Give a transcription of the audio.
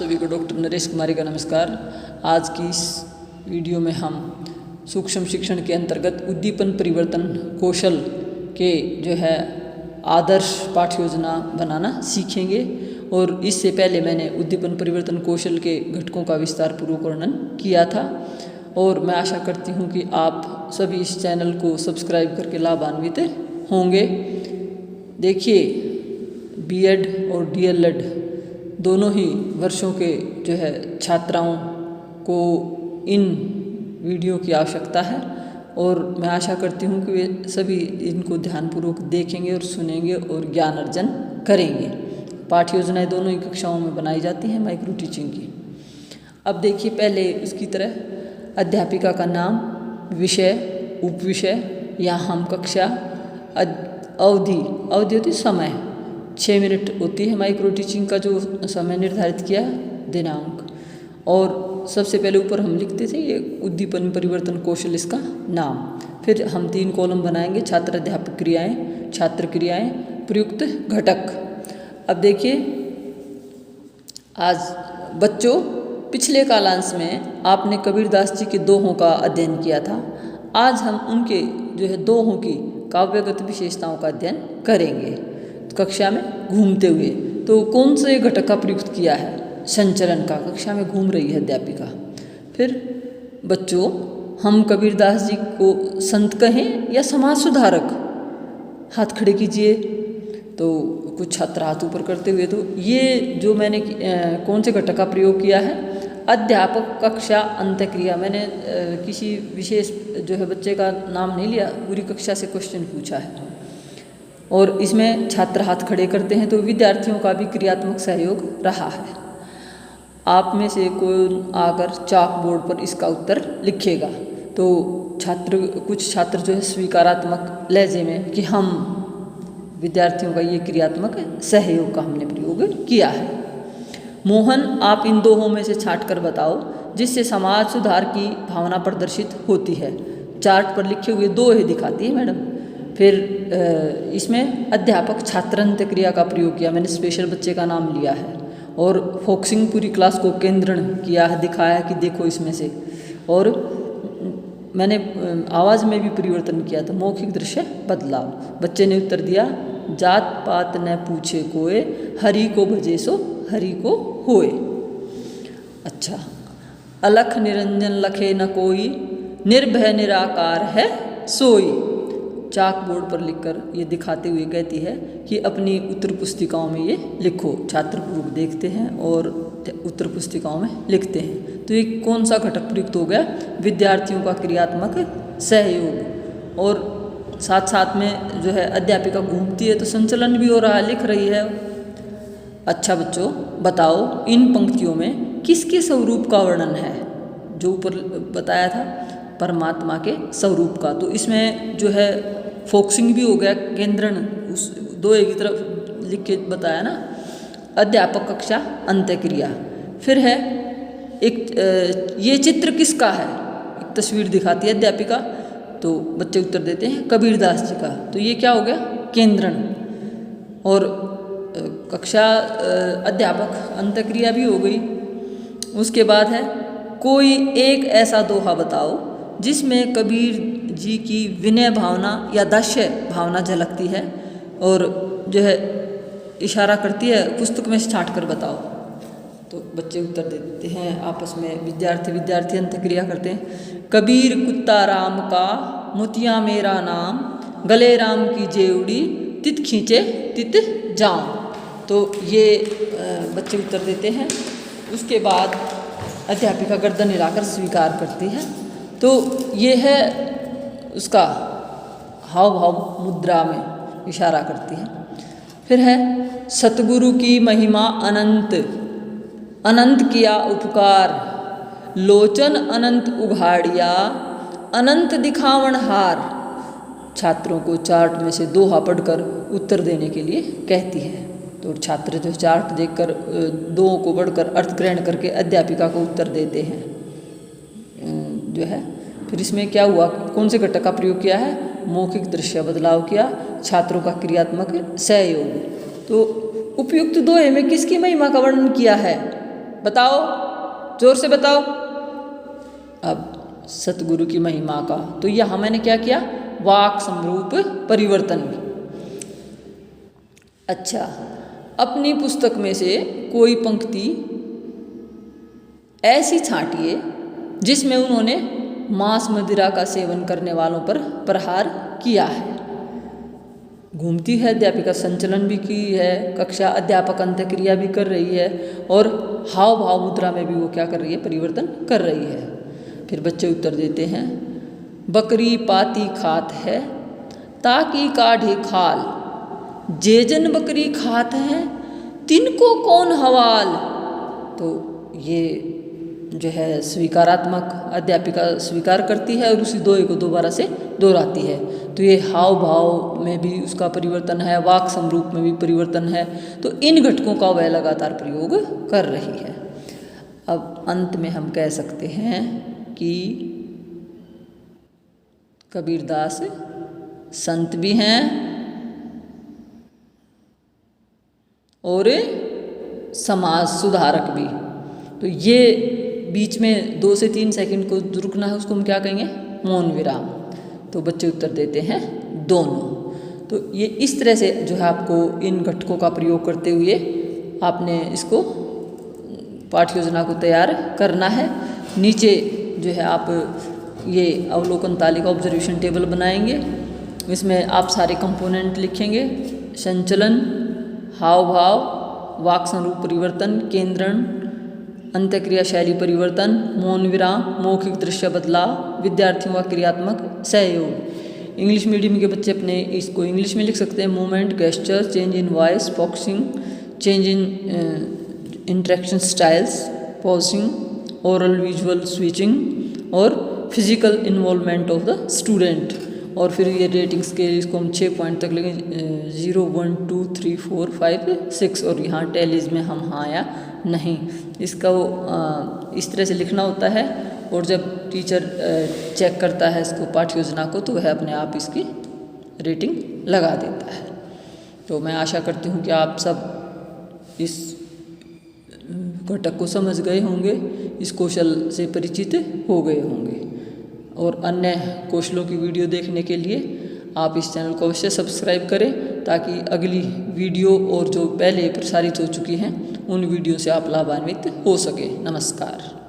सभी को डॉक्टर नरेश कुमारी का नमस्कार। आज की इस वीडियो में हम सूक्ष्म शिक्षण के अंतर्गत उद्दीपन परिवर्तन कौशल के जो है आदर्श पाठ्य योजना बनाना सीखेंगे। और इससे पहले मैंने उद्दीपन परिवर्तन कौशल के घटकों का विस्तार पूर्वक वर्णन किया था और मैं आशा करती हूँ कि आप सभी इस चैनल को सब्सक्राइब करके लाभान्वित होंगे। देखिए, बीएड और डीएलएड दोनों ही वर्षों के जो है छात्राओं को इन वीडियो की आवश्यकता है और मैं आशा करती हूँ कि वे सभी इनको ध्यानपूर्वक देखेंगे और सुनेंगे और ज्ञान अर्जन करेंगे। पाठ्य योजनाएं दोनों ही कक्षाओं में बनाई जाती हैं माइक्रो टीचिंग की। अब देखिए, पहले उसकी तरह अध्यापिका का नाम, विषय, उपविषय, यहाँ हम कक्षा, अवधि होती समय 6 मिनट होती है माइक्रो टीचिंग का जो समय निर्धारित किया, दिनांक। और सबसे पहले ऊपर हम लिखते थे ये उद्दीपन परिवर्तन कौशल इसका नाम। फिर हम 3 कॉलम बनाएंगे, छात्र अध्यापक क्रियाएं, छात्र क्रियाएं, प्रयुक्त घटक। अब देखिए, आज बच्चों पिछले कालांश में आपने कबीरदास जी के दोहों का अध्ययन किया था। आज हम उनके जो है दोहों की काव्यगत विशेषताओं का अध्ययन करेंगे कक्षा में घूमते हुए। तो कौन से घटक का प्रयुक्त किया है? संचरण का। कक्षा में घूम रही है अध्यापिका। फिर बच्चों, हम कबीरदास जी को संत कहें या समाज सुधारक? हाथ खड़े कीजिए। तो कुछ छात्र हाथ ऊपर करते हुए, तो ये जो मैंने कौन से घटक का प्रयोग किया है? अध्यापक, कक्षा, अंत्यक्रिया। मैंने किसी विशेष जो है बच्चे का नाम नहीं लिया, पूरी कक्षा से क्वेश्चन पूछा है और इसमें छात्र हाथ खड़े करते हैं, तो विद्यार्थियों का भी क्रियात्मक सहयोग रहा है। आप में से कोई आकर चाक बोर्ड पर इसका उत्तर लिखेगा। तो कुछ छात्र जो है स्वीकारात्मक लहजे में कि हम विद्यार्थियों का ये क्रियात्मक सहयोग का हमने प्रयोग किया है। मोहन, आप इन दोहों में से छांट कर बताओ जिससे समाज सुधार की भावना प्रदर्शित होती है। चार्ट पर लिखे हुए दोहे दिखाती है मैडम। फिर इसमें अध्यापक छात्र अंत्यक्रिया का प्रयोग किया, मैंने स्पेशल बच्चे का नाम लिया है। और फोकसिंग पूरी क्लास को केंद्रण किया है, दिखाया कि देखो इसमें से। और मैंने आवाज़ में भी परिवर्तन किया था, मौखिक दृश्य बदलाव। बच्चे ने उत्तर दिया, जात पात न पूछे कोय, हरि को भजे सो हरि को होए। अच्छा, अलख निरंजन लखे न कोई, निर्भय निराकार है सोई। चाक बोर्ड पर लिखकर ये दिखाते हुए कहती है कि अपनी उत्तर पुस्तिकाओं में ये लिखो। छात्र पूर्व देखते हैं और उत्तर पुस्तिकाओं में लिखते हैं। तो ये कौन सा घटक प्रयुक्त हो गया? विद्यार्थियों का क्रियात्मक सहयोग। और साथ साथ में जो है अध्यापिका घूमती है तो संचलन भी हो रहा है, लिख रही है। अच्छा बच्चों, बताओ इन पंक्तियों में किसके स्वरूप का वर्णन है? जो ऊपर बताया था परमात्मा के स्वरूप का। तो इसमें जो है फोकसिंग भी हो गया, केंद्रण उस दोहे की तरफ लिख के बताया ना। अध्यापक, कक्षा, अंत्यक्रिया। फिर है एक ये चित्र किसका है? एक तस्वीर दिखाती है अध्यापिका, तो बच्चे उत्तर देते हैं कबीरदास जी का। तो ये क्या हो गया? केंद्रण। और कक्षा, अध्यापक, अंत्यक्रिया भी हो गई। उसके बाद है कोई एक ऐसा दोहा बताओ जिसमें कबीर जी की विनय भावना या दास्य भावना झलकती है और जो है इशारा करती है, पुस्तक में से छांट कर बताओ। तो बच्चे उत्तर देते हैं आपस में, विद्यार्थी अंत्यक्रिया करते हैं। कबीर कुत्ता राम का, मोतिया मेरा नाम, गले राम की जेवड़ी, तित खींचे तित जाऊं। तो ये बच्चे उत्तर देते हैं। उसके बाद अध्यापिका गर्दन हिलाकर स्वीकार करती है। तो ये है उसका हाव भाव मुद्रा में इशारा करती है। फिर है सतगुरु की महिमा अनंत, अनंत किया उपकार, लोचन अनंत उघाड़िया, अनंत दिखावन हार। छात्रों को चार्ट में से दोहा पढ़कर उत्तर देने के लिए कहती है। तो छात्र जो चार्ट देखकर दोहों को पढ़कर अर्थ ग्रहण करके अध्यापिका को उत्तर देते हैं जो है। फिर इसमें क्या हुआ? कौन से घटक का प्रयोग किया है? मौखिक दृश्य बदलाव किया, छात्रों का क्रियात्मक सहयोग। तो उपयुक्त दोहे में किसकी महिमा का वर्णन किया है? बताओ, जोर से बताओ। अब सतगुरु की महिमा का, तो यहाँ मैंने क्या किया, वाक समरूप परिवर्तन। अच्छा, अपनी पुस्तक में से कोई पंक्ति ऐसी छांटिए जिसमें उन्होंने मांस मदिरा का सेवन करने वालों पर प्रहार किया है। घूमती है अध्यापिका, संचलन भी की है, कक्षा अध्यापक अंत्यक्रिया भी कर रही है और हाव भाव मुद्रा में भी वो क्या कर रही है, परिवर्तन कर रही है। फिर बच्चे उत्तर देते हैं, बकरी पाती खात है ताकि काढ़े खाल, जे जन बकरी खात हैं तिनको कौन हवाल। तो ये जो है स्वीकारात्मक अध्यापिका स्वीकार करती है और उसी दोहे को दोबारा से दोहराती है। तो ये हाव भाव में भी उसका परिवर्तन है, वाक समरूप में भी परिवर्तन है। तो इन घटकों का वह लगातार प्रयोग कर रही है। अब अंत में हम कह सकते हैं कि कबीरदास संत भी हैं और समाज सुधारक भी। तो ये बीच में 2 से 3 सेकंड को रुकना है, उसको हम क्या कहेंगे, मौन विराम। तो बच्चे उत्तर देते हैं दोनों। तो ये इस तरह से जो है आपको इन घटकों का प्रयोग करते हुए आपने इसको पाठ्य योजना को तैयार करना है। नीचे जो है आप ये अवलोकन तालिका ऑब्जर्वेशन टेबल बनाएंगे, इसमें आप सारे कंपोनेंट लिखेंगे, संचलन, हाव भाव, वाक स्वरूप परिवर्तन, केंद्रण, अंत्यक्रिया शैली परिवर्तन, मौन विराम, मौखिक दृश्य बदलाव, विद्यार्थियों का क्रियात्मक सहयोग। इंग्लिश मीडियम के बच्चे अपने इसको इंग्लिश में लिख सकते हैं, movement, gesture, change in voice, focusing, change in interaction styles, pausing, oral visual switching और physical involvement of the student. और फिर ये रेटिंग स्केल इसको हम 6 पॉइंट तक लेंगे, 0, 1, 2, 3, 4, 5, 6 और यहाँ टैलीज में हम हाँ या नहीं, इसका वो इस तरह से लिखना होता है। और जब टीचर चेक करता है इसको पाठ्य योजना को तो वह अपने आप इसकी रेटिंग लगा देता है। तो मैं आशा करती हूँ कि आप सब इस घटक को समझ गए होंगे, इस कौशल से परिचित हो गए होंगे। और अन्य कौशलों की वीडियो देखने के लिए आप इस चैनल को अवश्य सब्सक्राइब करें ताकि अगली वीडियो और जो पहले प्रसारित हो चुकी हैं उन वीडियो से आप लाभान्वित हो सके। नमस्कार।